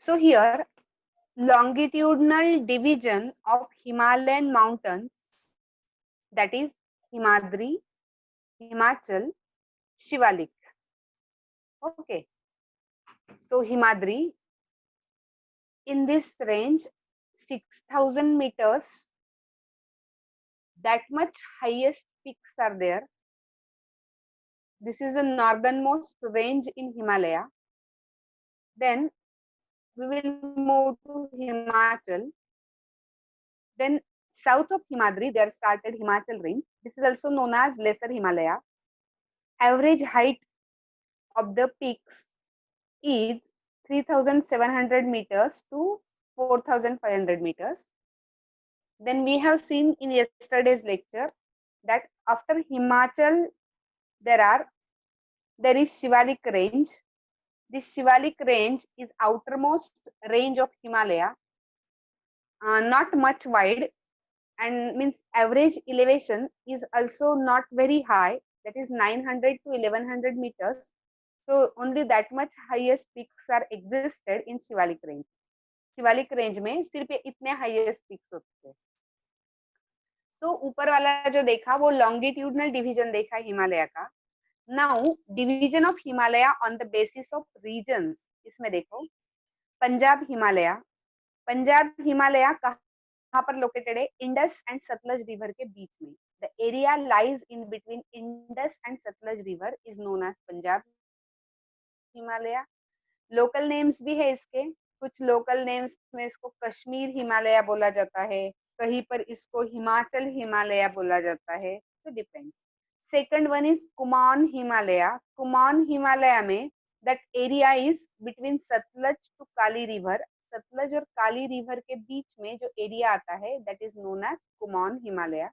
So here, longitudinal division of Himalayan mountains, that is Himadri, Himachal, Shivalik. Okay, so Himadri, in this range, 6,000 meters, that much highest peaks are there. This is the northernmost range in Himalaya. Then we will move to Himachal. Then south of Himadri, there started Himachal range. This is also known as Lesser Himalaya. Average height of the peaks is 3,700 meters to 4,500 meters. Then we have seen in yesterday's lecture that after Himachal, there is Shivalik range. This Shivalik range is outermost range of Himalaya, not much wide, and means average elevation is also not very high, that is 900 to 1100 meters. So only that much highest peaks are existed in Shivalik range. Shivalik range में सिर्फ इतने highest pics होते हैं. सो ऊपर वाला जो देखा वो लॉन्गिट्यूडनल डिवीजन देखा हिमालय का. Now division of Himalaya on the basis of regions. इसमें देखो पंजाब हिमालय. पंजाब हिमालय कहाँ पर लोकेटेड है? इंडस एंड सतलज रिवर के बीच में. The area lies in between Indus and Sutlej river is known as Punjab Himalaya. Local names भी है इसके. कुछ लोकल नेम्स में इसको कश्मीर हिमालय बोला जाता है, कहीं पर इसको हिमाचल हिमालय बोला जाता है. तो depends. Second one is Kumaon Himalaya. Kumaon Himalaya में that area is between Sutlej to Kali river. Sutlej और काली रिवर के बीच में जो एरिया आता है that is known as Kumaon Himalaya.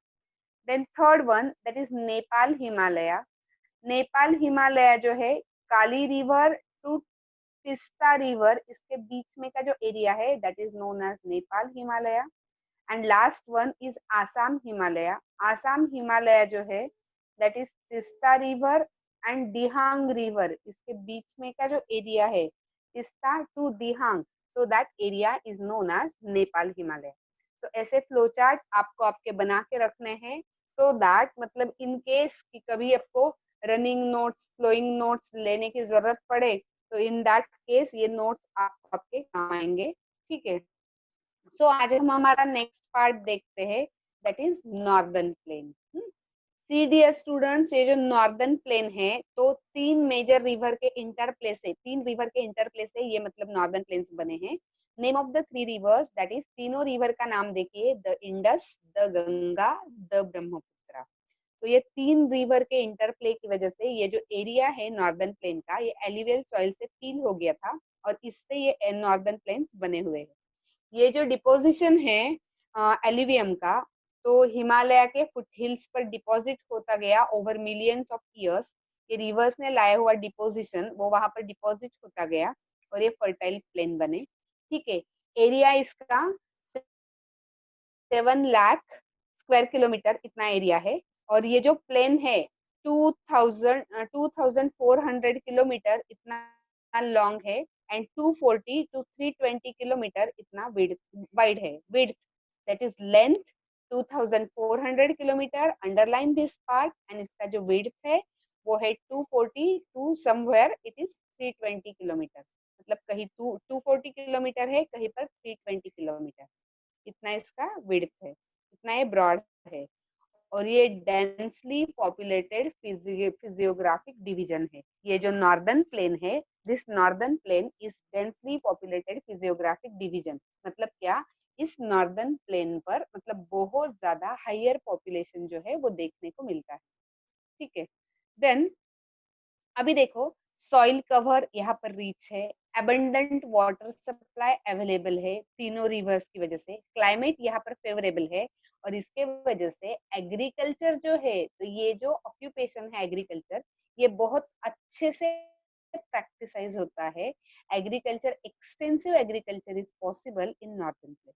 Then third one that is Nepal Himalaya. Nepal Himalaya जो है Kali river to Teesta river, इसके बीच में का जो एरिया है that is known as Nepal Himalaya. And last one is Assam Himalaya. Assam Himalaya जो है that is Teesta river and Dihang river, इसके बीच में का जो एरिया है Teesta to Dihang, so that area is known as Nepal Himalaya. तो ऐसे फ्लो चार्ट आपको आपके बना के रखने हैं सो दैट मतलब इन केस कि कभी आपको रनिंग नोट्स फ्लोइंग नोट्स लेने की जरूरत पड़े तो इन दैट केस ये नोट्स आपके काम आएंगे. ठीक है. सो आज हम हमारा नेक्स्ट पार्ट देखते हैं that is northern plain. See dear students, ये जो नॉर्दर्न प्लेन है तो तीन मेजर रिवर के इंटरप्लेस है. तीन रिवर के इंटरप्लेस है, ये मतलब नॉर्दर्न प्लेन्स बने हैं. Name of the three reverse that is, तीनों रिवर का नाम देखिए, the Indus, the Ganga, the Brahmaputra. तो ये तीन रिवर के इंटरप्ले की वजह से ये जो एरिया है नॉर्दर्न प्लेन का ये एलिवियल सॉइल से फील हो गया था और इससे ये नॉर्दर्न प्लेन्स बने हुए हैं. ये जो डिपोजिशन है एलिवियम का, तो हिमालय के फुटहिल्स पर डिपॉजिट होता गया ओवर मिलियंस ऑफ ईयर्स. ये रिवर्स ने लाया हुआ डिपोजिशन वो वहां पर डिपॉजिट होता गया और ये फर्टाइल प्लेन बने. ठीक है. एरिया इसका 7 लाख स्क्वायर किलोमीटर इतना एरिया है और ये जो प्लेन है 2400 किलोमीटर इतना लॉन्ग है एंड 240 टू 320 किलोमीटर इतना वाइड है. Width that is length 2400 kilometre, underline this part, and इसका जो विड्थ है वो है 240 to somewhere it is 320 kilometre. मतलब कहीं 240 किलोमीटर है, कहीं पर 320 किलोमीटर, इतना इसका विड्थ है, इतना ये ब्रॉड है. और ये डेंसली पॉपुलेटेड फिजियोग्राफिक डिवीजन है. ये जो नॉर्दर्न प्लेन है, this northern plain is densely populated physiographic division. मतलब क्या, इस नॉर्दर्न प्लेन पर मतलब बहुत ज्यादा हायर पॉपुलेशन जो है वो देखने को मिलता है. ठीक है. देन अभी देखो सॉइल कवर यहाँ पर रीच है, एबंडेंट वाटर सप्लाई अवेलेबल है तीनों रिवर्स की वजह से, क्लाइमेट यहाँ पर फेवरेबल है और इसके वजह से एग्रीकल्चर जो है, तो ये जो ऑक्यूपेशन है एग्रीकल्चर, ये बहुत अच्छे से प्रैक्टिसाइज होता है. Agriculture, extensive agriculture is possible in northern plain.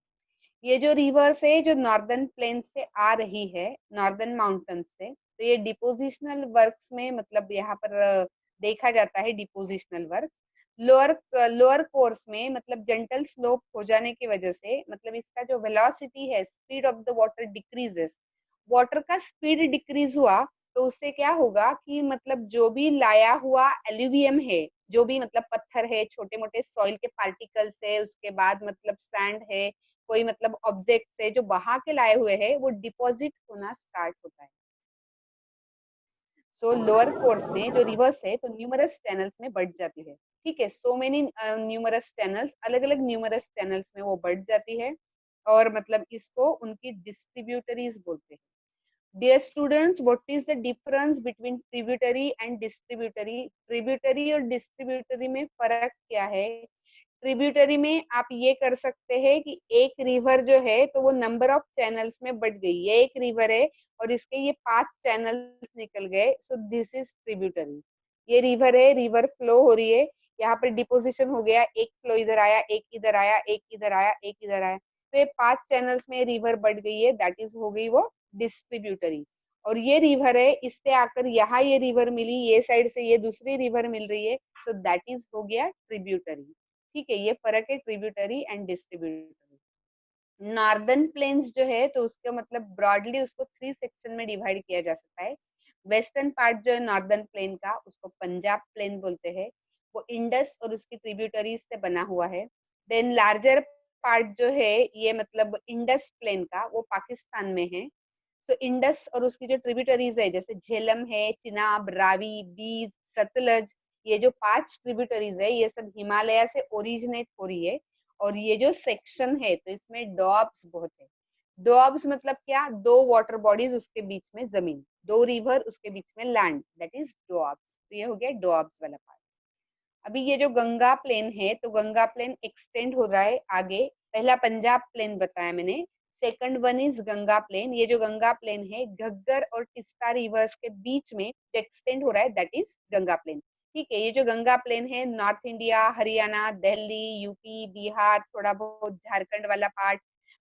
ये जो रिवर्स है जो नॉर्दर्न प्लेन से आ रही है नॉर्दर्न माउंटेन से, तो ये डिपोजिशनल वर्क्स में मतलब यहाँ पर देखा जाता है depositional work. Lower lower course में मतलब जेंटल स्लोप हो जाने की वजह से मतलब इसका जो वेलोसिटी है, speed of the water decreases, water का स्पीड डिक्रीज हुआ तो उससे क्या होगा कि मतलब जो भी लाया हुआ एल्यूवियम है, जो भी मतलब पत्थर है, छोटे मोटे सॉइल के पार्टिकल्स है, उसके बाद मतलब सैंड है, कोई मतलब ऑब्जेक्ट्स है जो बहा के लाए हुए हैं, वो डिपॉजिट होना स्टार्ट होता है। सो लोअर कोर्स में जो रिवर्स है तो न्यूमरस चैनल्स में बढ़ जाती है। ठीक है, सो मेनी न्यूमरस चैनल्स, अलग अलग न्यूमरस चैनल्स में वो बढ़ जाती है, और मतलब इसको उनकी डिस्ट्रीब्यूटरीज बोलते हैं। Dear students, what is the difference between tributary and distributary? Tributary और डिस्ट्रीब्यूटरी में फर्क क्या है? ट्रिब्यूटरी में आप ये कर सकते हैं कि एक रिवर जो है तो वो नंबर ऑफ चैनल्स में बढ़ गई, ये एक रिवर है और इसके ये 5 चैनल्स निकल गए, सो दिस इज ट्रिब्यूटरी। ये रिवर है, रिवर फ्लो हो रही है, यहाँ पर डिपोजिशन हो गया, एक फ्लो इधर आया, एक इधर आया, एक इधर आया, एक इधर आया, तो ये 5 चैनल्स में रिवर बढ़ गई है, दैट इज हो गई वो डिस्ट्रीब्यूटरी। और ये रिवर है, इससे आकर यहाँ ये रिवर मिली, ये साइड से ये दूसरी रिवर मिल रही है, सो दैट इज हो गया ट्रिब्यूटरी। ठीक है, ये फर्क है tributary and distributary. Northern plains जो है तो उसका मतलब ब्रॉडली उसको 3 सेक्शन में डिवाइड किया जा सकता है। वेस्टर्न पार्ट जो है नॉर्दर्न प्लेन का, उसको पंजाब प्लेन बोलते हैं, वो इंडस और उसकी ट्रिब्यूटरीज से बना हुआ है। देन लार्जर पार्ट जो है ये मतलब इंडस प्लेन का, वो पाकिस्तान में है। सो इंडस और उसकी जो ट्रिब्यूटरीज है जैसे झेलम है, चिनाब, रावी, बीज, सतलज, ये जो 5 ट्रिब्यूटरीज है ये सब हिमालय से ओरिजिनेट हो रही है। और ये जो सेक्शन है तो इसमें डॉब्स बहुत है। डॉब्स मतलब क्या? दो वाटर बॉडीज उसके बीच में जमीन, दो रिवर उसके बीच में लैंड, दैट इज डॉब्स। तो ये हो गया डॉब्स वाला पार्ट। अभी ये जो गंगा प्लेन है तो गंगा प्लेन एक्सटेंड हो रहा है आगे। पहला पंजाब प्लेन बताया मैंने, second one is Ganga plain. ये जो गंगा प्लेन है घग्गर और टिस्टा रिवर्स के बीच में जो एक्सटेंड हो रहा है दैट इज गंगा प्लेन। ठीक है, ये जो गंगा प्लेन है north India, Haryana, Delhi, UP, Bihar, थोड़ा बहुत झारखंड वाला part,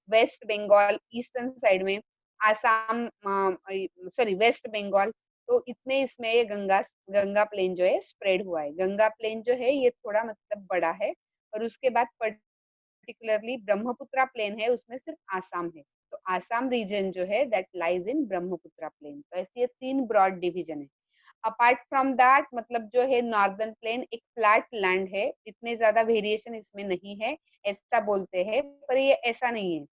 west Bengal eastern side में, आसाम, सॉरी वेस्ट बंगाल, तो इतने इसमें ये गंगा गंगा प्लेन जो है स्प्रेड हुआ है। गंगा प्लेन जो है ये थोड़ा मतलब बड़ा है। और उसके बाद पर्टिकुलरली ब्रह्मपुत्रा प्लेन है, उसमें सिर्फ आसाम है। तो आसाम रीजन जो है that lies in Brahmaputra plain. तो ऐसे ये 3 ब्रॉड डिवीजन है। अपार्ट फ्रॉम दैट मतलब जो है नॉर्दर्न प्लेन एक फ्लैट लैंड है, इतने ज्यादा वेरिएशन इसमें नहीं है ऐसा बोलते हैं, पर ये ऐसा नहीं है,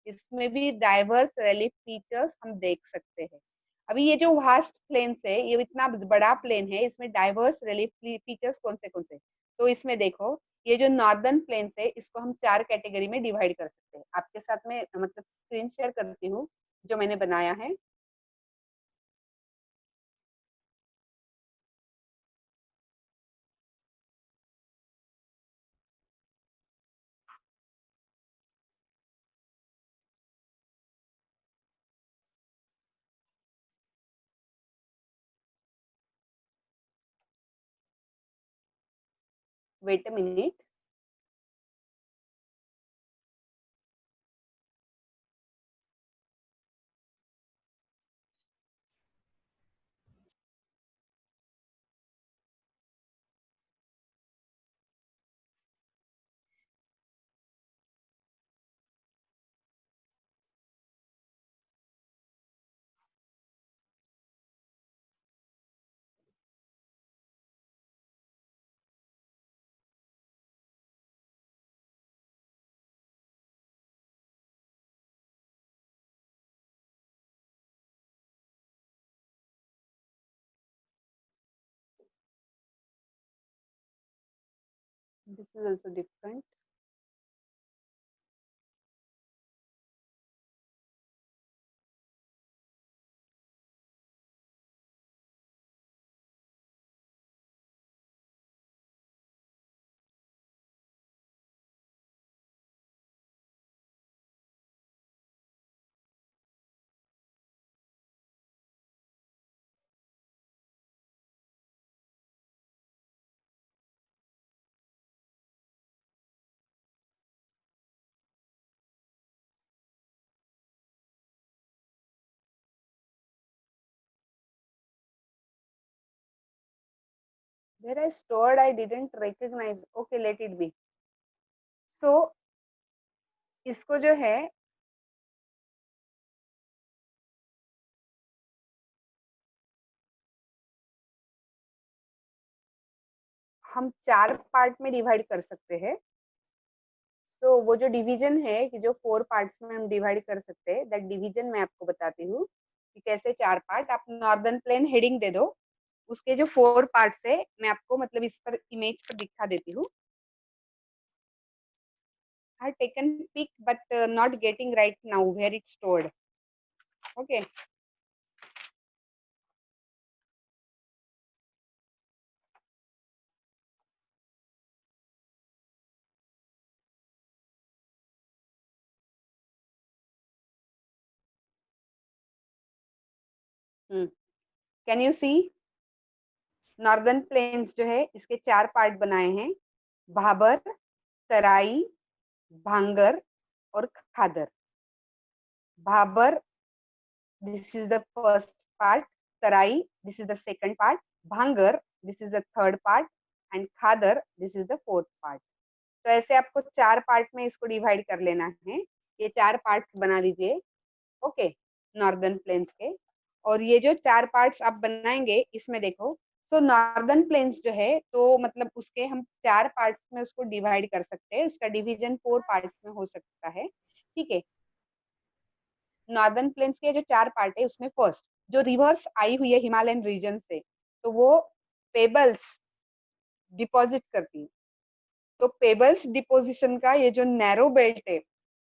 इसमें भी डाइवर्स रिलीफ फीचर्स हम देख सकते हैं। अभी ये जो वास्ट प्लेन है, ये इतना बड़ा प्लेन है, इसमें डाइवर्स रिलीफ फीचर्स कौन से? तो इसमें देखो, ये जो नॉर्दर्न प्लेन है इसको हम 4 कैटेगरी में डिवाइड कर सकते हैं। आपके साथ में मतलब स्क्रीन शेयर करती हूँ जो मैंने बनाया है। Wait a minute. This is also different. Where I stored, I didn't recognize. Okay, let it be. So इसको जो है हम 4 पार्ट में डिवाइड कर सकते हैं। तो वो जो डिवीजन है कि जो 4 पार्ट्स में हम डिवाइड कर सकते हैं, दैट डिवीजन मैं आपको बताती हूँ कि कैसे 4 पार्ट। आप नॉर्दर्न प्लेन हेडिंग दे दो, उसके जो 4 पार्ट्स है मैं आपको मतलब इस पर इमेज पर दिखा देती हूँ। I have taken pic but not getting right now where it's stored. Okay. Can you see? Northern plains जो है इसके 4 पार्ट बनाए हैं, भाबर, तराई, भांगर और खादर। Bhabar, this is the first part. Tarai, this is the second part. Bhangar, this is the third part. And Khadar, this is the fourth part. तो ऐसे आपको 4 पार्ट में इसको डिवाइड कर लेना है। ये 4 पार्ट्स बना लीजिए, ओके, नॉर्दर्न प्लेन्स के। और ये जो 4 पार्ट्स आप बनाएंगे इसमें देखो, सो नॉर्दर्न प्लेन्स जो है तो मतलब उसके हम 4 पार्ट्स में उसको डिवाइड कर सकते हैं। उसका डिवीजन 4 पार्ट्स में हो सकता है, ठीक है। नॉर्दर्न प्लेन्स के जो 4 पार्ट है उसमें फर्स्ट जो रिवर्स आई हुई है हिमालयन रीजन से, तो वो पेबल्स डिपॉजिट करती है। तो पेबल्स डिपोजिशन का ये जो नैरो बेल्ट है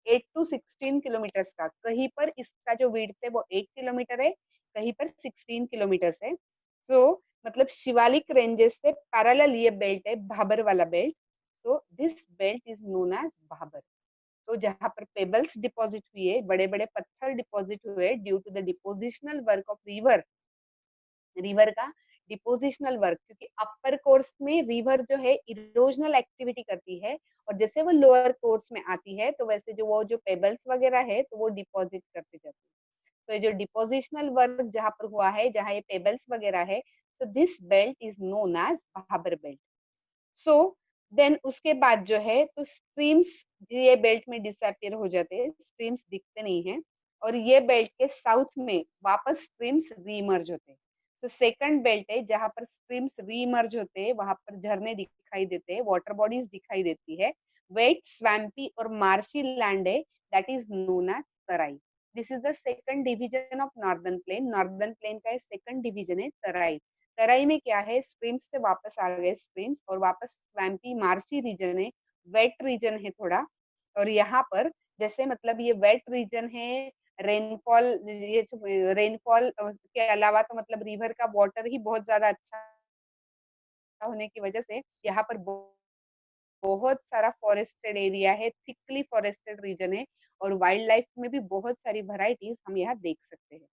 8 to 16 किलोमीटर का, कहीं पर इसका जो विड्थ है वो 8 किलोमीटर है, कहीं पर 16 किलोमीटर है। सो मतलब शिवालिक रेंजेस से पैरेलल ये बेल्ट है, भाबर वाला belt. So this belt is known as Bhabar. तो जहां पर पेबल्स डिपॉजिट हुए, बड़े बड़े पत्थर डिपॉजिट हुए due to the depositional work of river, river का डिपोजिशनल वर्क, क्योंकि अपर कोर्स में रिवर जो है इरोजनल एक्टिविटी करती है, और जैसे वो लोअर कोर्स में आती है तो वैसे जो वो जो पेबल्स वगैरह है तो वो डिपॉजिट करते जाते हैं। तो ये जो डिपोजिशनल वर्क जहां पर हुआ है, जहां ये पेबल्स वगैरह है, so this belt is known as Bhabar belt. So then उसके बाद जो है तो स्ट्रीम्स ये बेल्ट में डिसअपियर हो जाते हैं, स्ट्रीम्स दिखते नहीं है, और ये बेल्ट के साउथ में वापस स्ट्रीम्स रीमर्ज होते हैं। सो सेकंड बेल्ट है जहां पर स्ट्रीम्स रीमर्ज होते हैं, वहां पर झरने दिखाई देते हैं, वाटर बॉडीज दिखाई देती है, वेट स्वैम्पी और मार्शी लैंड है, that is known as Terai. This is the second division of northern plain. Northern plain का सेकंड डिवीजन है तराई। तराई में क्या है, स्ट्रीम्स से वापस आ गए स्ट्रीम्स, और वापस स्वैम्पी मार्शी रीजन है, वेट रीजन है थोड़ा। और यहाँ पर जैसे मतलब ये वेट रीजन है, रेनफॉल, ये रेनफॉल के अलावा तो मतलब रिवर का वाटर ही बहुत ज्यादा अच्छा होने की वजह से यहाँ पर बहुत सारा फॉरेस्टेड एरिया है, थिकली फॉरेस्टेड रीजन है, और वाइल्ड लाइफ में भी बहुत सारी वैरायटीज हम यहाँ देख सकते हैं।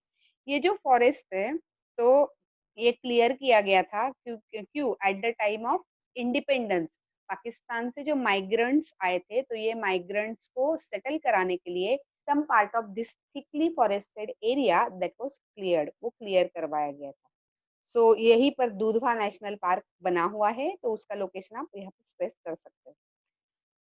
ये जो फॉरेस्ट है तो ये क्लियर किया गया था क्यों क्यों at the time of independence, Pakistan से जो माइग्रेंट्स आए थे तो ये माइग्रेंट्स को सेटल कराने के लिए some part of this thickly forested area that was cleared, वो क्लियर करवाया गया था। सो यही पर दूधवा नेशनल पार्क बना हुआ है, तो उसका लोकेशन आप यहाँ पे स्ट्रेस कर सकते हैं।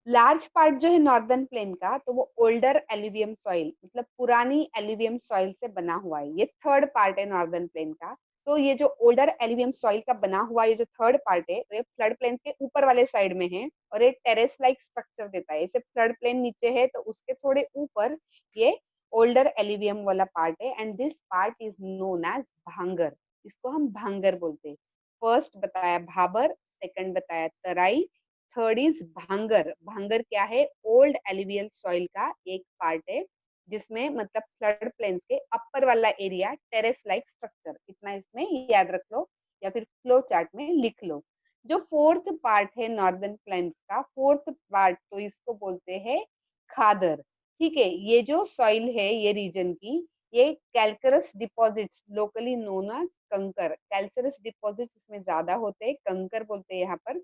लार्ज पार्ट जो है नॉर्दर्न प्लेन का तो वो ओल्डर एल्यूवियम सॉइल, मतलब पुरानी एल्यूवियम सॉइल से बना हुआ है। ये थर्ड पार्ट है नॉर्दर्न प्लेन का। तो ये जो ओल्डर एल्यूवियम सॉइल का बना हुआ ये जो थर्ड पार्ट है, तो ये फ्लड प्लेन के ऊपर वाले साइड में है, और ये टेरेस लाइक स्ट्रक्चर देता है। जैसे फ्लड प्लेन नीचे है तो उसके थोड़े ऊपर ये ओल्डर एल्यूवियम वाला पार्ट है, and this part is known as Bhangar. इसको हम भांगर बोलते हैं। फर्स्ट बताया भाबर, सेकंड बताया तराई, थर्ड इज भांगर। भांगर क्या है, ओल्ड एलिवियल सॉइल का एक पार्ट है, जिसमें मतलब फ्लड प्लेन्स के अपर वाला एरिया टेरेस लाइक स्ट्रक्चर, इतना इसमें याद रख लो या फिर फ्लो चार्ट में लिख लो। जो फोर्थ पार्ट है नॉर्दर्न प्लेन्स का, फोर्थ पार्ट तो इसको बोलते हैं खादर। ठीक है, ये जो सॉइल है ये रीजन की, ये कैल्करस डिपॉजिट्स लोकली नोन एज कंकर, कैल्करस डिपॉजिट्स इसमें ज्यादा होते हैं, कंकर बोलते हैं यहाँ पर।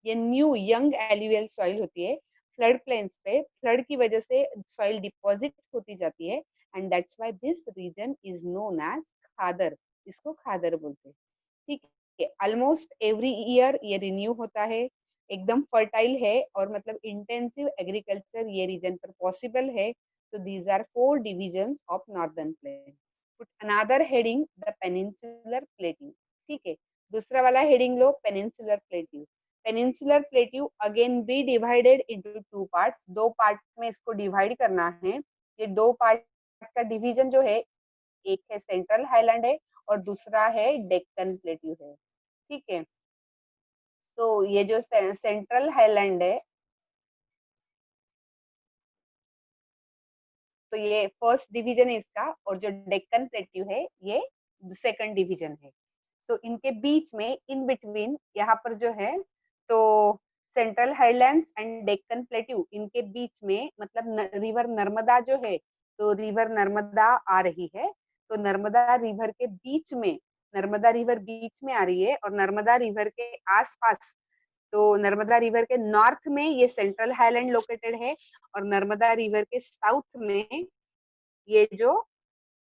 ये न्यू यंग एल्यूवियल सॉइल होती है। फ्लड प्लेन्स पे फ्लड की वजह से सॉइल डिपॉजिट होती जाती है, and that's why this region is known as khadar. इसको खादर बोलते हैं, ठीक है। है, ऑलमोस्ट एवरी ईयर ये रिन्यू होता है, एकदम फर्टाइल है और मतलब इंटेंसिव एग्रीकल्चर ये रीजन पर पॉसिबल है। तो these are 4 divisions of northern plain. Put another heading the peninsular plateau. ठीक है, दूसरा वाला हेडिंग लो peninsular plateau. Peninsular plateau again be divided into two parts, दो पार्ट में इसको डिवाइड करना है। ये दो पार्ट का डिवीजन जो है, एक है सेंट्रल हाईलैंड है और दूसरा है डेक्कन प्लेट्यू है। ठीक है, तो ये जो सेंट्रल हाईलैंड है, तो ये फर्स्ट डिवीजन है इसका, और जो डेक्कन प्लेट्यू है ये सेकंड डिवीजन है। तो इनके बीच में, इन बिटवीन, यहाँ पर जो है, तो central highlands and Deccan plateau, इनके बीच में मतलब रिवर नर्मदा जो है, तो रिवर नर्मदा आ रही है। तो नर्मदा रिवर के बीच में, नर्मदा रिवर बीच में आ रही है, और नर्मदा रिवर के आसपास, तो नर्मदा रिवर के नॉर्थ में ये सेंट्रल हाईलैंड लोकेटेड है, और नर्मदा रिवर के साउथ में ये जो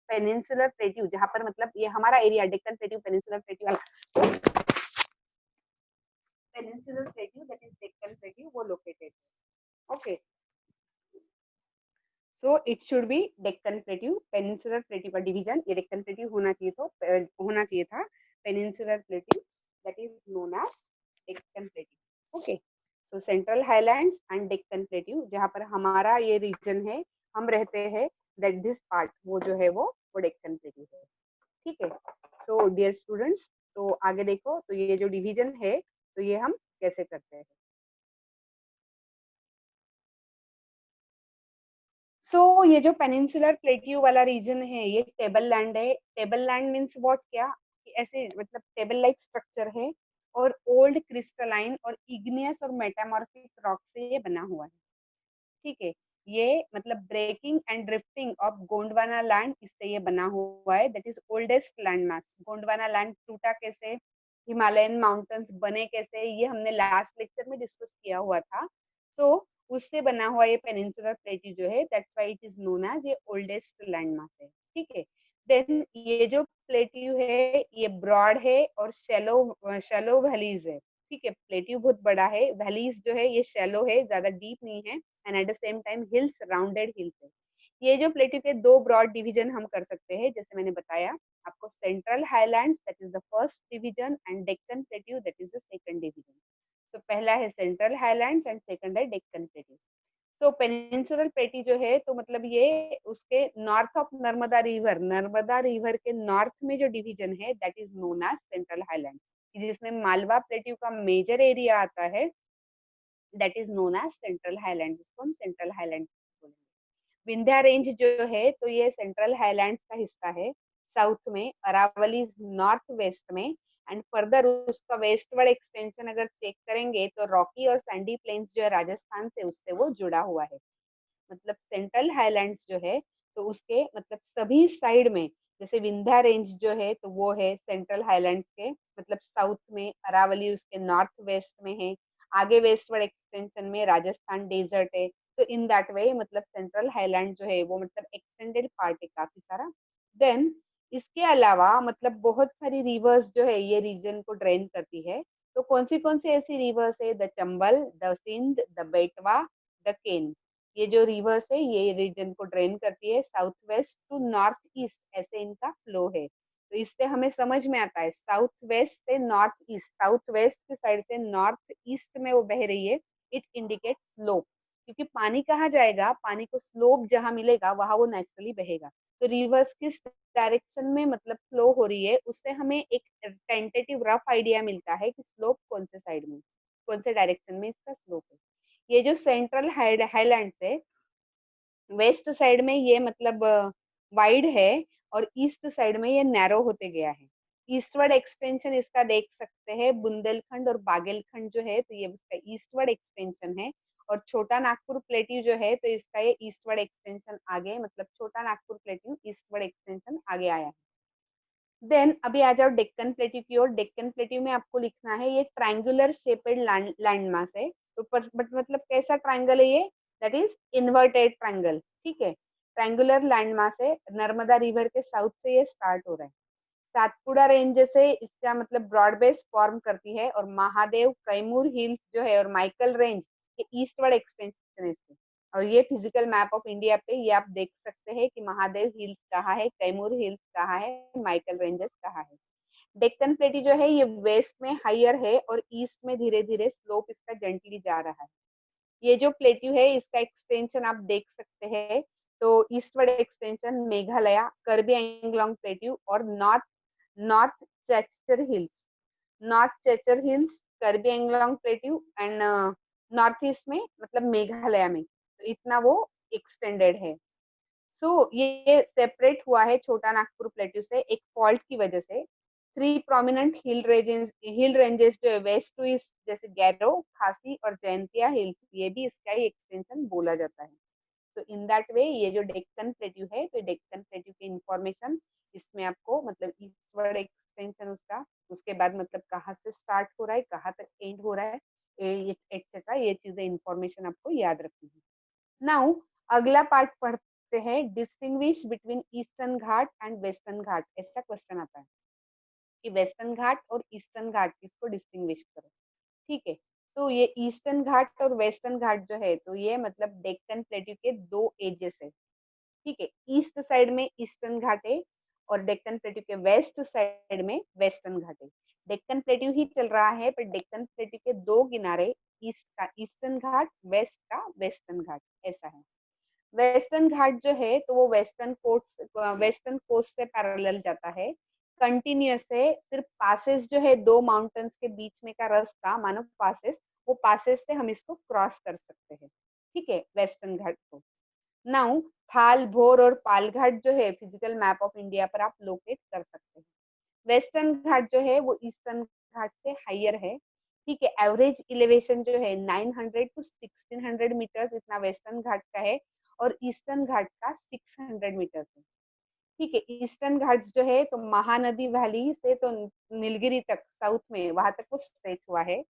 पेनिनसुलर प्लेट्यू, जहां पर मतलब ये हमारा area Deccan plateau, peninsular plateau वाला, peninsular plateau that is Deccan plateau, वो लोकेटेड है। Okay, so it should be Deccan plateau. Peninsular plateau का डिवीजन ये डेक्कन प्लेट्यू होना चाहिए, तो होना चाहिए था peninsular plateau, that is known as Deccan plateau. Okay, so central highlands and Deccan plateau, जहां पर हमारा ये रीजन है, हम रहते हैं, दैट दिस पार्ट, वो जो है वो डेक्कन प्लेट्यू है। ठीक है, सो डियर स्टूडेंट्स, तो आगे देखो, तो ये जो डिवीजन है, तो ये हम कैसे करते हैं। ये जो पेनिनसुलर प्लेट्यू वाला रीजन है, ये टेबल लैंड है। टेबल लैंड मीन्स व्हाट, क्या कि ऐसे मतलब टेबल लाइक स्ट्रक्चर है, और ओल्ड क्रिस्टलाइन और इग्नियस और मेटामॉर्फिक रॉक से ये बना हुआ है। ठीक है, ये मतलब breaking and drifting of Gondwana land, इससे ये बना हुआ है, that is oldest land mass. Gondwana land टूटा कैसे, हिमालयन माउंटेन्स बने कैसे, ये हमने लास्ट लेक्चर में डिस्कस किया हुआ था। सो उससे बना हुआ ये पेनिनसुलर प्लेट्यू जो है, that's why it is known as ये ओल्डेस्ट लैंड मास है। ठीक है, देन ये जो प्लेट्यू है ये ब्रॉड है और शैलो शैलो वैलीज है। ठीक है, प्लेट्यू बहुत बड़ा है, वैलीज जो है ये शैलो है, ज्यादा डीप नहीं है, and at the same time hills rounded hills है। ये जो प्लेट्यू के दो ब्रॉड डिवीजन हम कर सकते हैं, जैसे मैंने बताया आपको, central highlands that is the first division and Deccan plateau that is the second division. तो पहला है सेंट्रल हाईलैंड्स एंड सेकंड है Deccan plateau. So peninsular plateau जो है, तो मतलब ये उसके north of Narmada river, Narmada river के नॉर्थ में जो डिवीजन है, that is known as central highland, जिसमें मालवा प्लेट्यू का मेजर एरिया आता है, that is known as central highland, जिसको हम सेंट्रल हाईलैंड बोलेंगे। विंध्या रेंज जो है, तो ये सेंट्रल हाईलैंड्स का हिस्सा है, साउथ में, अरावली नॉर्थ वेस्ट में, एंड फर्दर उसका वेस्टवर्ड एक्सटेंशन अगर चेक करेंगे, तो रॉकी और सैंडी प्लेन्स जो है राजस्थान से, उससे वो जुड़ा हुआ है। मतलब सेंट्रल हाईलैंड्स जो है, तो उसके मतलब सभी साइड में, जैसे विंध्या रेंज जो है, तो वो है सेंट्रल हाईलैंड्स के मतलब साउथ में, अरावली उसके नॉर्थ वेस्ट में है, आगे वेस्टवर्ड एक्सटेंशन में राजस्थान डेजर्ट है। तो इन दैट वे मतलब सेंट्रल हाईलैंड जो है वो मतलब एक्सटेंडेड पार्ट है काफी सारा। देन इसके अलावा मतलब बहुत सारी रिवर्स जो है ये रीजन को ड्रेन करती है। तो कौन सी ऐसी रिवर्स है, the Chambal, the Sindh, the Betwa, the Ken. ये जो रिवर्स है ये रीजन को ड्रेन करती है, south west to north east ऐसे इनका फ्लो है। तो इससे हमें समझ में आता है, साउथ वेस्ट से नॉर्थ ईस्ट, साउथ वेस्ट की साइड से नॉर्थ ईस्ट में वो बह रही है, इट इंडिकेट स्लोप। क्योंकि पानी कहाँ जाएगा, पानी को स्लोप जहां मिलेगा वहां वो नेचुरली बहेगा। तो रिवर्स किस डायरेक्शन में मतलब फ्लो हो रही है, उससे हमें एक टेंटेटिव रफ आइडिया मिलता है कि स्लोप कौन से साइड में, कौन से डायरेक्शन में इसका स्लोप है। ये जो सेंट्रल हाईलैंड है, वेस्ट साइड में ये मतलब वाइड है, और ईस्ट साइड में ये नैरो होते गया है। ईस्टवर्ड एक्सटेंशन इसका देख सकते हैं, बुंदेलखंड और बागेलखंड जो है, तो ये इसका ईस्टवर्ड एक्सटेंशन है। और छोटा नागपुर प्लेट्यू जो है, तो इसका ये ईस्टवर्ड एक्सटेंशन आगे, मतलब छोटा नागपुर प्लेट्यू ईस्टवर्ड एक्सटेंशन आगे आया है। देन अभी आ जाओ डेक्कन प्लेट्यू की ओर। डेक्कन प्लेट्यू में आपको लिखना है, ये ट्रायंगुलर शेपेड लैंड मास है। तो बट मतलब कैसा ट्रायंगल है ये, दैट इज इन्वर्टेड ट्रायंगल। ठीक है, ट्रायंगुलर लैंड मास है, नर्मदा रिवर के साउथ से ये स्टार्ट हो रहा है। सातपुड़ा रेंज से इसका मतलब ब्रॉड बेस फॉर्म करती है, और महादेव कैमूर हिल्स जो है और माइकल रेंज ये ईस्टवर्ड एक्सटेंशन है इसके। और ये फिजिकल मैप ऑफ इंडिया पे ये आप देख सकते हैं कि महादेव हिल्स कहाँ है, कैमूर हिल्स कहाँ है, माइकल रेंजेस कहाँ है। डेक्कन प्लेटी जो है ये वेस्ट में हायर है और ईस्ट में धीरे धीरे स्लोप इसका जेंटली जा रहा है। ये जो प्लेट्यू है इसका एक्सटेंशन आप देख सकते हैं, तो eastward extension Meghalaya, Karbi Anglong plateau और north north Cachar hills, north Cachar hills, Karbi Anglong plateau and north east में मतलब मेघालय में, तो इतना वो एक्सटेंडेड है। सो ये सेपरेट हुआ है छोटा नागपुर प्लेट्यू से एक फॉल्ट की वजह से। थ्री प्रोमिनेंट हिल रेंजेस जो है वेस्ट टू ईस्ट, जैसे गैरो, खासी और जयंतिया हिल्स, ये भी इसका ही एक्सटेंशन बोला जाता है। तो इन दैट वे ये जो डेक्कन प्लेट्यू है, तो डेक्कन प्लेट्यू की इंफॉर्मेशन इसमें आपको मतलब ईस्टवर्ड एक्सटेंशन उसका, उसके बाद मतलब कहाँ से स्टार्ट हो रहा है, कहाँ तक एंड हो रहा है, एटसेट्रा, ये चीजें इंफॉर्मेशन आपको याद रखनी है। नाउ अगला पार्ट पढ़ते हैं, distinguish between eastern Ghat and western Ghat. ऐसा क्वेश्चन आता है कि वेस्टर्न घाट और ईस्टर्न घाट किसको डिस्टिंग्विश करो। ठीक है, तो ये ईस्टर्न घाट और वेस्टर्न घाट जो है, तो ये मतलब डेक्कन प्लेट्यू के दो एजेस है। ठीक है, ईस्ट साइड में ईस्टर्न घाट है और डेक्कन प्लेट्यू के वेस्ट साइड में वेस्टर्न घाट है। डेक्कन प्लेट्यू ही चल रहा है, पर डेक्कन प्लेट्यू के दो किनारे, ईस्ट का ईस्टर्न घाट, वेस्ट का वेस्टर्न घाट, ऐसा है। वेस्टर्न घाट जो है तो वो वेस्टर्न कोस्ट से पैरेलल जाता है, कंटिन्यूअस है। सिर्फ पासेस जो है दो माउंटेन्स के बीच में का रास्ता मानो पासेस, वो पासेस से हम इसको क्रॉस कर सकते हैं। ठीक है, वेस्टर्न घाट को। नाउ थाल, भोर और पालघाट जो है फिजिकल मैप ऑफ इंडिया पर आप लोकेट कर सकते हैं। वेस्टर्न घाट जो है वो ईस्टर्न घाट से हायर है। ठीक है, एवरेज इलेवेशन जो है 900 टू 1600 मीटर्स इतना वेस्टर्न घाट का है, और ईस्टर्न घाट का 600 मीटर्स है। ठीक है, ईस्टर्न घाट्स जो है तो महानदी वैली से तो नीलगिरी तक साउथ में वहां तक वो स्ट्रेच हुआ है।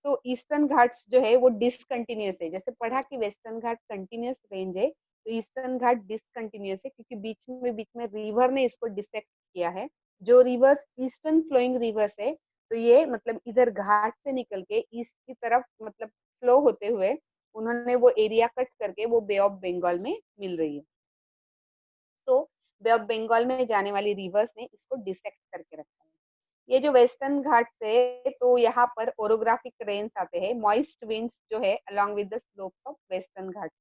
तो ईस्टर्न घाट्स जो है वो डिसकंटिन्यूस है, जैसे पढ़ा कि वेस्टर्न घाट कंटिन्यूस रेंज है, तो ईस्टर्न घाट डिसकंटिन्यूस है, क्योंकि बीच में रिवर ने इसको डिसेक्ट किया है। जो रिवर्स ईस्टर्न फ्लोइंग रिवर्स है, तो ये मतलब इधर घाट से निकल के ईस्ट की तरफ मतलब फ्लो होते हुए उन्होंने वो एरिया कट करके वो बे ऑफ बंगाल में मिल रही है। तो बे ऑफ बंगाल में जाने वाली रिवर्स ने इसको डिसेक्ट करके रखा है। ये जो वेस्टर्न घाट से, तो यहाँ पर ओरोग्राफिक रेन्स आते हैं, मॉइस्ट विंड्स जो है along with the slopes of western Ghat.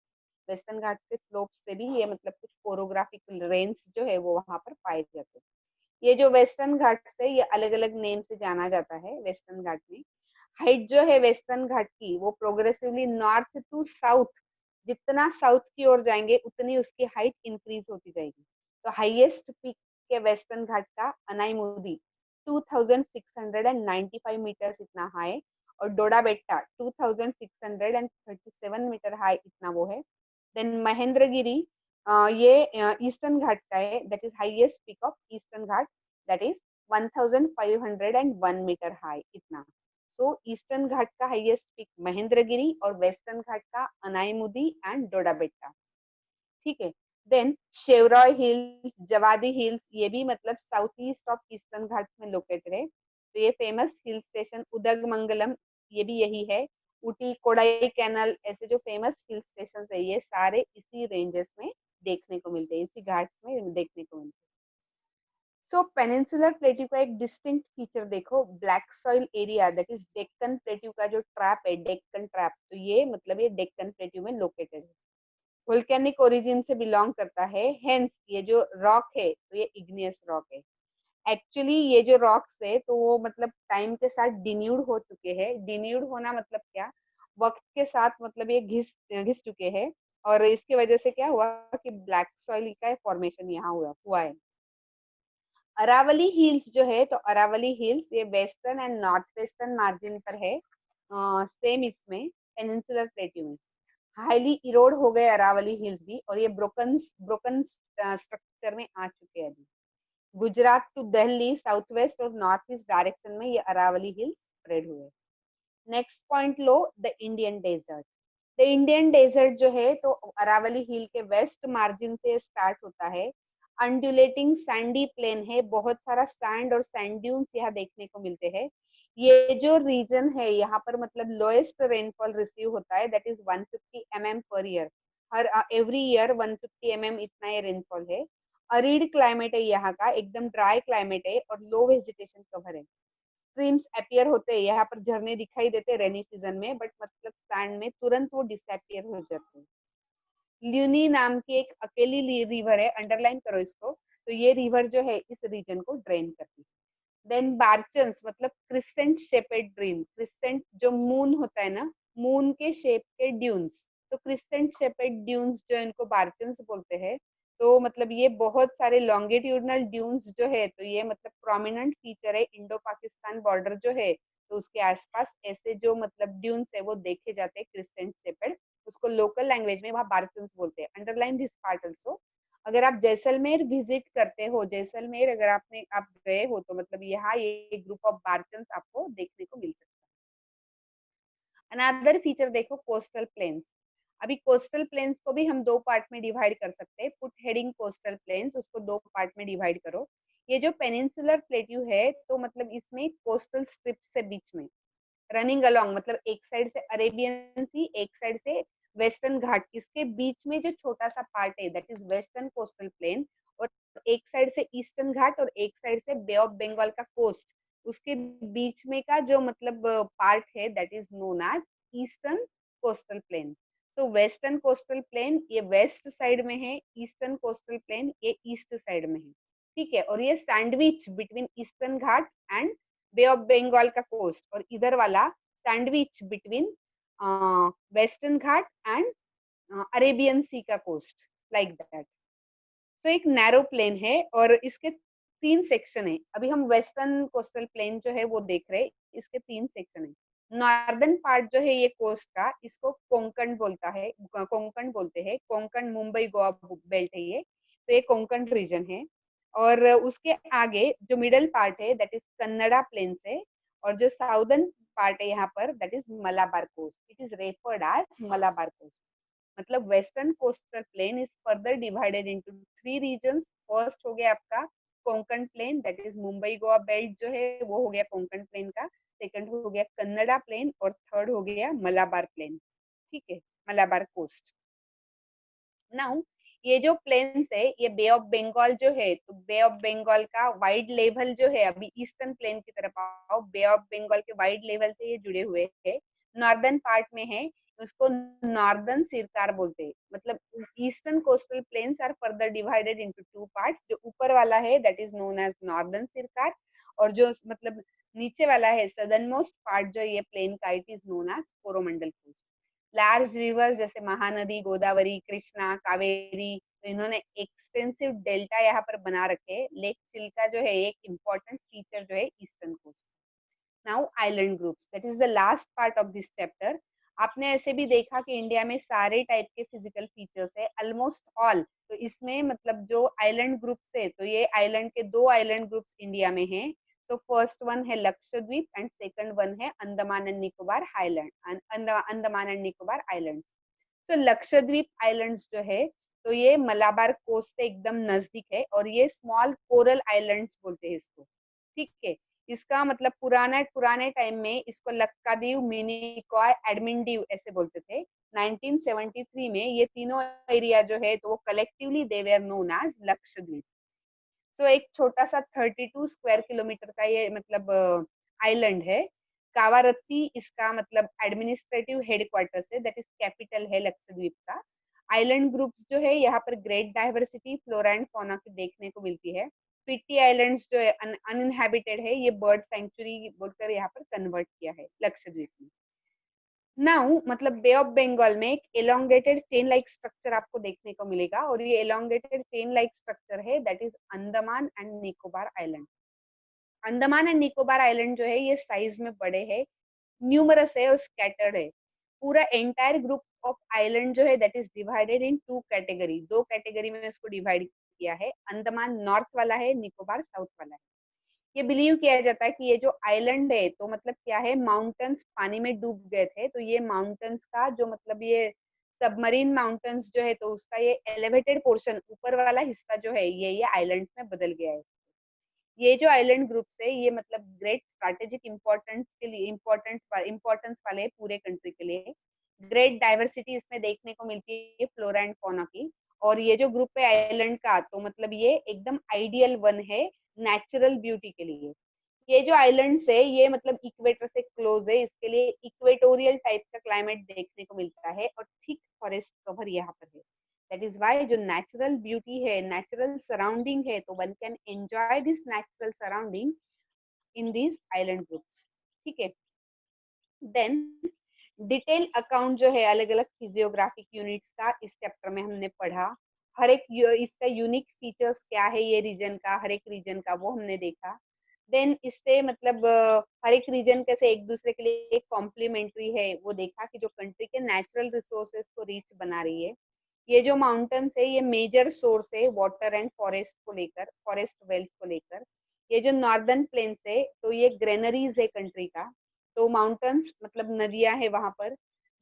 Western Ghat के स्लोप से भी ये मतलब कुछ ओरोग्राफिक रेन्स जो है वो वहां पर पाए जाते हैं। ये जो वेस्टर्न घाट से ये अलग अलग नेम से जाना जाता है। वेस्टर्न घाट में हाइट जो है वेस्टर्न घाट की वो प्रोग्रेसिवली नॉर्थ टू साउथ, जितना साउथ की ओर जाएंगे उतनी उसकी हाइट इंक्रीज होती जाएगी। तो हाईएस्ट पीक के वेस्टर्न घाट का अनाईमुदी 2695 मीटर्स इतना हाई, और डोडा बेट्टा 2637 मीटर हाई इतना वो है। देन महेंद्रगिरी, ये ईस्टर्न घाट का है, that is highest peak of eastern Ghat, that is 1501 metre high इतना। सो ईस्टर्न घाट का हाईएस्ट पीक महेंद्रगिरी और वेस्टर्न घाट का अनाईमुदी एंड डोडा बेट्टा। ठीक है, then Shevaroy hills, Javadi hills, ये भी मतलब south east of eastern Ghat में लोकेटेड है। तो ये फेमस हिल स्टेशन उदगमंगलम, ये भी यही है। ऊटी, कोडाई कैनल, ऐसे जो फेमस हिल स्टेशन है ये सारे इसी रेंजेस में देखने को मिलते हैं, इसी घाट में देखने को मिलते हैं। सो पेनिनसुलर प्लेट्यू का एक डिस्टिंक्ट फीचर देखो, black soil area, that is Deccan plateau का जो ट्रैप है, डेक्कन ट्रैप, तो ये मतलब ये डेक्कन प्लेट्यू में लोकेटेड है, वोल्केनिक ओरिजिन से बिलोंग करता है। हेंस ये जो रॉक है तो ये इग्नियस रॉक है। एक्चुअली ये जो रॉक्स है तो वो मतलब टाइम के साथ डिन्यूड हो चुके हैं। डिन्यूड होना मतलब क्या, वक्त के साथ मतलब ये घिस घिस चुके हैं, और इसकी वजह से क्या हुआ कि ब्लैक सॉइल का फॉर्मेशन यहाँ हुआ है। अरावली हिल्स जो है, तो अरावली हिल्स ये western and north western margin पर है, सेम इसमें पेनिनसुलर प्लेट्यू में। हाईली इरोड हो गए अरावली हिल्स भी, और ये ब्रोकन ब्रोकन स्ट्रक्चर में आ चुके हैं अभी। Gujarat to Delhi, south west और नॉर्थ ईस्ट डायरेक्शन में ये अरावली हिल्स स्प्रेड हुए। नेक्स्ट पॉइंट लो, the Indian desert. The Indian desert जो है तो अरावली हिल के वेस्ट मार्जिन से स्टार्ट होता है, अंडुलेटिंग सैंडी प्लेन है, बहुत सारा सैंड और सैंड ड्यून्स यहाँ देखने को मिलते हैं। ये जो रीजन है यहाँ पर मतलब लोएस्ट रेनफॉल रिसीव होता है, that is 150 mm per year. Her every year 150 mm इतना ये रेनफॉल है। अरिड क्लाइमेट है यहाँ का, एकदम ड्राई क्लाइमेट है और लो वेजिटेशन कवर है। स्ट्रीम्स अपीयर होते हैं यहाँ पर, झरने दिखाई देते हैं रेनी सीजन में, बट मतलब सैंड में तुरंत वो डिसअपियर हो जाते हैं। ल्यूनी नाम की एक अकेली रिवर है, अंडरलाइन करो इसको। तो ये रिवर जो है इस रीजन को ड्रेन करती है। देन बार्चन्स मतलब क्रिसेंट शेपेड ड्रीम, क्रिसेंट जो मून होता है ना, मून के शेप के ड्यून्स, तो क्रिसेंट शेपेड ड्यून्स जो इनको बार्चन्स बोलते हैं। तो मतलब ये बहुत सारे लॉन्गिट्यूडनल ड्यून्स जो है, तो ये मतलब प्रोमिनेंट फीचर है इंडो पाकिस्तान बॉर्डर जो है, तो उसके आसपास ऐसे जो मतलब ड्यून्स है वो देखे जाते हैं क्रिसेंट शेपेड। उसको लोकल लैंग्वेज में वहाँ बार्चन्स बोलते हैं। Underline this part also. अगर आप जैसलमेर विजिट करते हो, जैसलमेर अगर आप गए हो, तो मतलब यहाँ ये ग्रुप ऑफ बार्चन्स आपको देखने को मिल सकता है। अनदर फीचर देखो, कोस्टल प्लेन्स। अभी कोस्टल प्लेन्स को भी हम दो पार्ट में डिवाइड कर सकते हैं। फुट हेडिंग कोस्टल प्लेन्स, उसको दो पार्ट में डिवाइड करो। ये जो पेनिनसुलर प्लेट्यू है, तो मतलब इसमें कोस्टल स्ट्रिप से बीच में रनिंग अलोंग, मतलब एक साइड से अरेबियन सी, एक साइड से वेस्टर्न घाट, इसके बीच में जो छोटा सा पार्ट है that is western coastal plane. और एक साइड से ईस्टर्न घाट और एक साइड से बे ऑफ बंगाल का कोस्ट, उसके बीच में का जो मतलब पार्ट है that is known as eastern coastal plain. So western coastal plain ये वेस्ट साइड में है, ईस्टर्न कोस्टल प्लेन ये ईस्ट साइड में है। ठीक है, और ये sandwich between eastern Ghat and Bay of Bengal का कोस्ट, और इधर वाला sandwich between western Ghat and Arabian Sea का कोस्ट, लाइक दैट। सो एक नैरो प्लेन है और इसके तीन सेक्शन है। अभी हम वेस्टर्न कोस्टल प्लेन जो है वो देख रहे हैं, इसके तीन सेक्शन है। नॉर्दर्न पार्ट जो है ये कोस्ट का, इसको कोंकण बोलता है, कोंकण बोलते हैं। कोंकण मुंबई गोवा बेल्ट है ये, तो ये कोंकण रीजन है। और उसके आगे जो मिडल पार्ट है दैट इज कन्नड़ा प्लेन से, और जो साउदर्न पार्ट है यहाँ पर that is Malabar coast, it is referred as Malabar coast. मतलब western coastal plain is further divided into three regions. First हो गया आपका Konkan plain, that is Mumbai Goa belt जो है वो हो गया कोंकण प्लेन का। सेकंड हो गया कन्नड़ा प्लेन और थर्ड हो गया मलाबार प्लेन। ठीक है, मलाबार कोस्ट। नाउ ये जो प्लेन्स है ये बे ऑफ बंगाल जो है, तो बे ऑफ बंगाल का वाइड लेवल जो है, अभी ईस्टर्न प्लेन की तरफ आओ, बे ऑफ बंगाल के वाइड लेवल से ये जुड़े हुए हैं। नॉर्दर्न पार्ट में है, उसको नॉर्दर्न सिरकार बोलते हैं। मतलब eastern coastal plains are further divided into two parts. जो ऊपर वाला है that is known as northern Sircar, और जो मतलब नीचे वाला है सदर्न मोस्ट पार्ट जो ये प्लेन का, it is known as Coromandel coast. Large rivers जैसे महानदी, गोदावरी, कृष्णा, कावेरी, तो इन्होंने एक्सटेंसिव डेल्टा यहाँ पर बना रखे। लेक चिल्का जो है एक इम्पोर्टेंट फीचर जो है eastern coast. Now island groups, that is the last part of this chapter. आपने ऐसे भी देखा कि इंडिया में सारे टाइप के फिजिकल फीचर्स है, ऑलमोस्ट ऑल। तो इसमें मतलब जो आइलैंड ग्रुप्स है, तो ये आइलैंड के दो आइलैंड ग्रुप्स इंडिया में हैं। तो फर्स्ट वन है लक्षद्वीप एंड सेकंड वन है Andaman and Nicobar island, Andaman and Nicobar islands. तो लक्षद्वीप आइलैंड्स जो है, तो ये मलाबार कोस्ट से एकदम नजदीक है, और ये स्मॉल कोरल आइलैंड्स बोलते हैं इसको। ठीक है, इसका मतलब पुराने पुराने टाइम में इसको लक्कादीव, मिनिकॉय, एडमिनडीव ऐसे बोलते थे। 1973 में ये तीनों एरिया जो है तो वो collectively they were known as Lakshadweep. So एक छोटा सा 32 स्क्वायर किलोमीटर का ये मतलब आइलैंड है। कावारत्ती इसका मतलब एडमिनिस्ट्रेटिव हेडक्वार्टर्स है, दैट इज कैपिटल है लक्षद्वीप का। आइलैंड ग्रुप्स जो है यहाँ पर great diversity flora and fauna की देखने को मिलती है। पिट्टी आइलैंड्स जो है अनइनहेबिटेड है, ये बर्ड सेंचुरी बोलकर यहाँ पर कन्वर्ट किया है लक्षद्वीप में। नाउ मतलब बे ऑफ बंगाल में एक एलोंगेटेड चेन लाइक स्ट्रक्चर आपको देखने को मिलेगा, और ये एलोंगेटेड चेन लाइक स्ट्रक्चर है that is Andaman and Nicobar island. Andaman and Nicobar island जो है ये साइज में बड़े है, न्यूमरस है और स्कैटर्ड है। पूरा एंटायर ग्रुप ऑफ आइलैंड जो है that is divided into category, दो कैटेगरी में इसको डिवाइड किया है। अंडमान नॉर्थ वाला है, निकोबार साउथ वाला है। ये बिलीव किया जाता है कि ये जो आइलैंड है तो मतलब क्या है, माउंटेन्स पानी में डूब गए थे, तो ये माउंटेन्स का जो मतलब ये सबमरीन माउंटेन्स जो है तो उसका ये एलिवेटेड पोर्शन ऊपर वाला हिस्सा जो है ये आइलैंड में बदल गया है। ये जो आइलैंड ग्रुप्स है ये मतलब ग्रेट स्ट्रैटेजिक इंपॉर्टेंस के लिए इंपॉर्टेंस वाले है पूरे कंट्री के लिए। ग्रेट डाइवर्सिटी इसमें देखने को मिलती है फ्लोरा एंड फौना की। और ये जो ग्रुप है आइलैंड का तो मतलब ये एकदम आइडियल वन है नेचुरल ब्यूटी के लिए। ये जो आइलैंड्स है ये मतलब इक्वेटर से क्लोज है, इसके लिए इक्वेटोरियल टाइप का क्लाइमेट देखने को मिलता है और थिक फॉरेस्ट कवर यहाँ पर है। दैट इज वाई जो नेचुरल ब्यूटी है, नेचुरल सराउंडिंग है, तो one can enjoy this natural surrounding in these island groups. ठीक है। देन डिटेल अकाउंट जो है अलग अलग फिजियोग्राफिक यूनिट्स का इस चैप्टर में हमने पढ़ा। हर एक इसका यूनिक फीचर्स क्या है ये रीजन का, हर एक रीजन का वो हमने देखा। देन इससे मतलब हर एक रीजन कैसे एक दूसरे के लिए कॉम्प्लीमेंट्री है वो देखा कि जो कंट्री के नेचुरल रिसोर्सेज को रिच बना रही है। ये जो माउंटेन्स है ये मेजर सोर्स है वाटर एंड फॉरेस्ट को लेकर, फॉरेस्ट वेल्थ को लेकर। ये जो नॉर्दर्न प्लेन्स है तो ये ग्रेनरीज है कंट्री का, तो माउंटेन्स मतलब नदियां है वहां पर।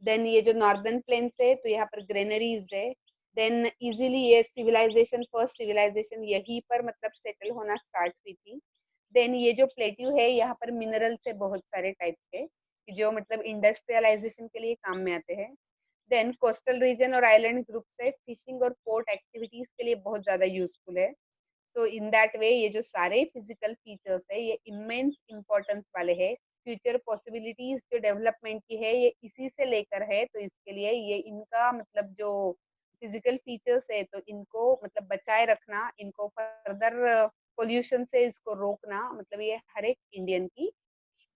देन ये जो नॉर्दर्न प्लेन्स है तो यहाँ पर ग्रेनरीज है। देन इजीली ये सिविलाइजेशन, फर्स्ट सिविलाइजेशन यहीं पर मतलब सेटल होना स्टार्ट हुई थी। देन ये जो प्लेट्यू है यहाँ पर मिनरल से बहुत सारे टाइप्स के जो मतलब इंडस्ट्रियलाइजेशन के लिए काम में आते हैं। देन कोस्टल रीजन और आइलैंड ग्रुप से फिशिंग और पोर्ट एक्टिविटीज के लिए बहुत ज्यादा यूजफुल है। सो इन दैट वे ये जो सारे फिजिकल फीचर्स है ये इमेंस इंपॉर्टेंस वाले हैं। फ्यूचर पॉसिबिलिटीज जो डेवलपमेंट की है ये इसी से लेकर है, तो इसके लिए ये इनका मतलब जो फिजिकल फीचर्स है तो इनको मतलब बचाए रखना, इनको फर्दर पोल्यूशन से इसको रोकना मतलब ये हर एक इंडियन की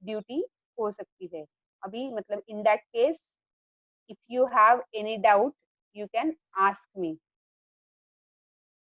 ड्यूटी हो सकती है। अभी मतलब in that case if you have any doubt you can ask me.